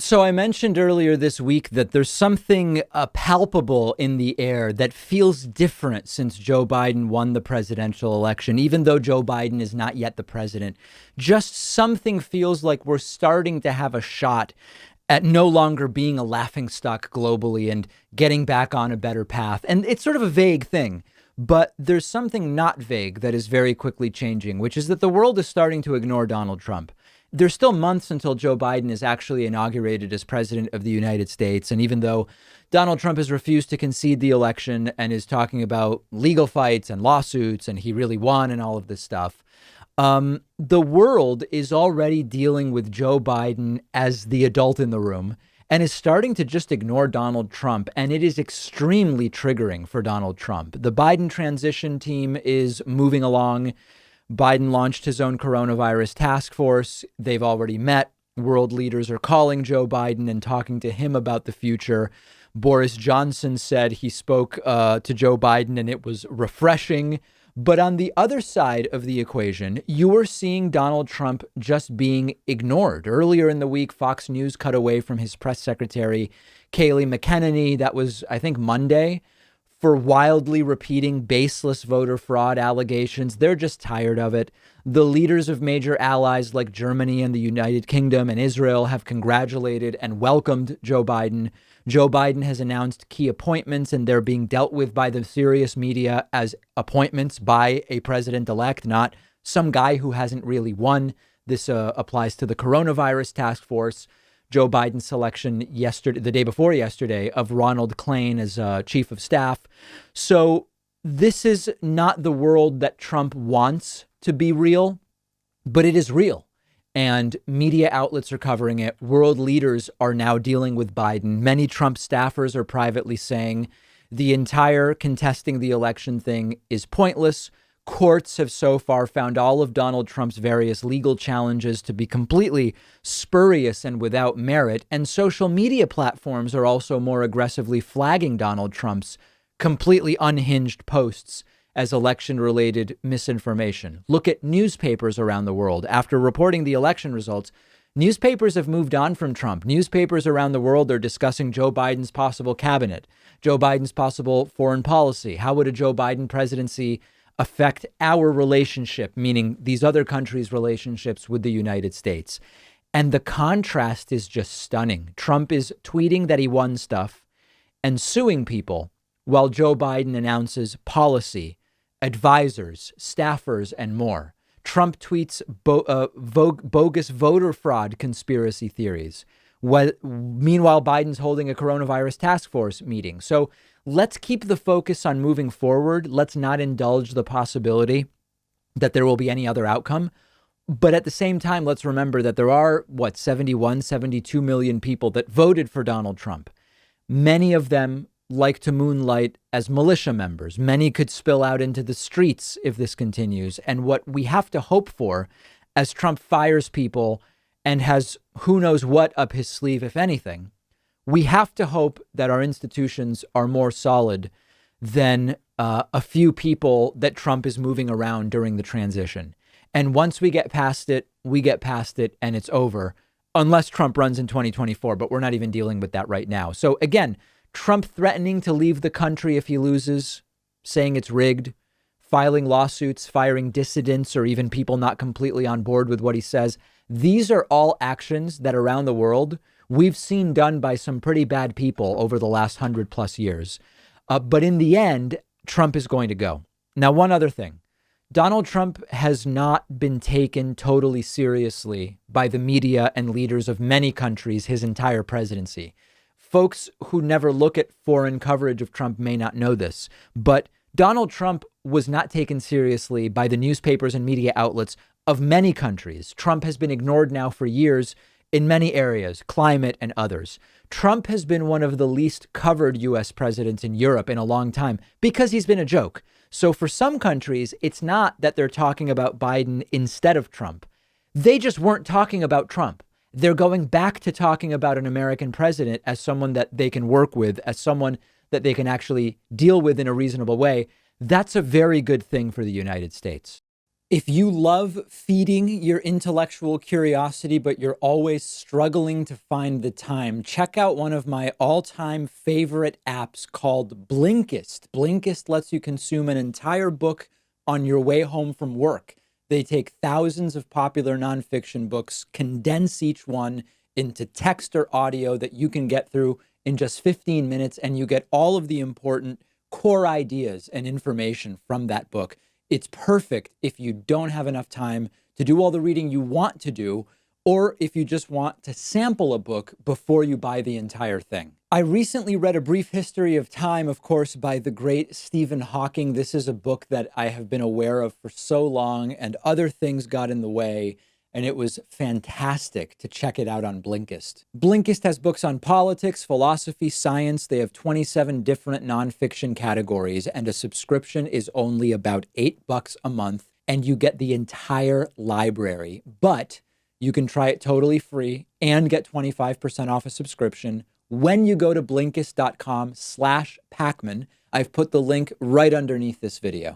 So I mentioned earlier this week that there's something palpable in the air that feels different since Joe Biden won the presidential election, even though Joe Biden is not yet the president. Just something feels like we're starting to have a shot at no longer being a laughingstock globally and getting back on a better path. And it's sort of a vague thing, but there's something not vague that is very quickly changing, which is that the world is starting to ignore Donald Trump. There's still months until Joe Biden is actually inaugurated as president of the United States. And even though Donald Trump has refused to concede the election and is talking about legal fights and lawsuits, and he really won and all of this stuff, the world is already dealing with Joe Biden as the adult in the room and is starting to just ignore Donald Trump. And it is extremely triggering for Donald Trump. The Biden transition team is moving along. Biden launched his own coronavirus task force. They've already met. World leaders are calling Joe Biden and talking to him about the future. Boris Johnson said he spoke to Joe Biden and it was refreshing. But on the other side of the equation, you are seeing Donald Trump just being ignored. Earlier in the week, Fox News cut away from his press secretary, Kayleigh McEnany. That was, I think, Monday, for wildly repeating baseless voter fraud allegations. They're just tired of it. The leaders of major allies like Germany and the United Kingdom and Israel have congratulated and welcomed Joe Biden. Joe Biden has announced key appointments, and they're being dealt with by the serious media as appointments by a president-elect, not some guy who hasn't really won. This applies to the coronavirus task force. Joe Biden's selection yesterday, the day before yesterday, of Ronald Klain as chief of staff. So this is not the world that Trump wants to be real, but it is real. And media outlets are covering it. World leaders are now dealing with Biden. Many Trump staffers are privately saying the entire contesting the election thing is pointless. Courts have so far found all of Donald Trump's various legal challenges to be completely spurious and without merit. And social media platforms are also more aggressively flagging Donald Trump's completely unhinged posts as election-related misinformation. Look at newspapers around the world. After reporting the election results, newspapers have moved on from Trump. Newspapers around the world are discussing Joe Biden's possible cabinet, Joe Biden's possible foreign policy. How would a Joe Biden presidency affect our relationship, meaning these other countries' relationships with the United States? And the contrast is just stunning. Trump is tweeting that he won stuff and suing people, while Joe Biden announces policy, advisors, staffers, and more. Trump tweets bogus voter fraud conspiracy theories. Meanwhile, Biden's holding a coronavirus task force meeting. So let's keep the focus on moving forward. Let's not indulge the possibility that there will be any other outcome. But at the same time, let's remember that there are, 71, 72 million people that voted for Donald Trump. Many of them like to moonlight as militia members. Many could spill out into the streets if this continues. And what we have to hope for as Trump fires people and has who knows what up his sleeve, if anything, we have to hope that our institutions are more solid than a few people that Trump is moving around during the transition. And once we get past it, and it's over, unless Trump runs in 2024. But we're not even dealing with that right now. So again, Trump threatening to leave the country if he loses, saying it's rigged, filing lawsuits, firing dissidents, or even people not completely on board with what he says. These are all actions that around the world we've seen done by some pretty bad people over the last 100+ years. But in the end, Trump is going to go. Now, one other thing. Donald Trump has not been taken totally seriously by the media and leaders of many countries his entire presidency. Folks who never look at foreign coverage of Trump may not know this, but Donald Trump was not taken seriously by the newspapers and media outlets of many countries. Trump has been ignored now for years in many areas, climate and others. Trump has been one of the least covered U.S. presidents in Europe in a long time because he's been a joke. So for some countries, it's not that they're talking about Biden instead of Trump. They just weren't talking about Trump. They're going back to talking about an American president as someone that they can work with, as someone that they can actually deal with in a reasonable way. That's a very good thing for the United States. If you love feeding your intellectual curiosity, but you're always struggling to find the time, check out one of my all-time favorite apps called Blinkist. Blinkist lets you consume an entire book on your way home from work. They take thousands of popular nonfiction books, condense each one into text or audio that you can get through in just 15 minutes, and you get all of the important core ideas and information from that book. It's perfect if you don't have enough time to do all the reading you want to do, or if you just want to sample a book before you buy the entire thing. I recently read A Brief History of Time, of course, by the great Stephen Hawking. This is a book that I have been aware of for so long, and other things got in the way, and it was fantastic to check it out on Blinkist. Blinkist has books on politics, philosophy, science. They have 27 different nonfiction categories, and a subscription is only about $8 a month, and you get the entire library. But you can try it totally free and get 25% off a subscription when you go to Blinkist.com/Pakman. I've put the link right underneath this video.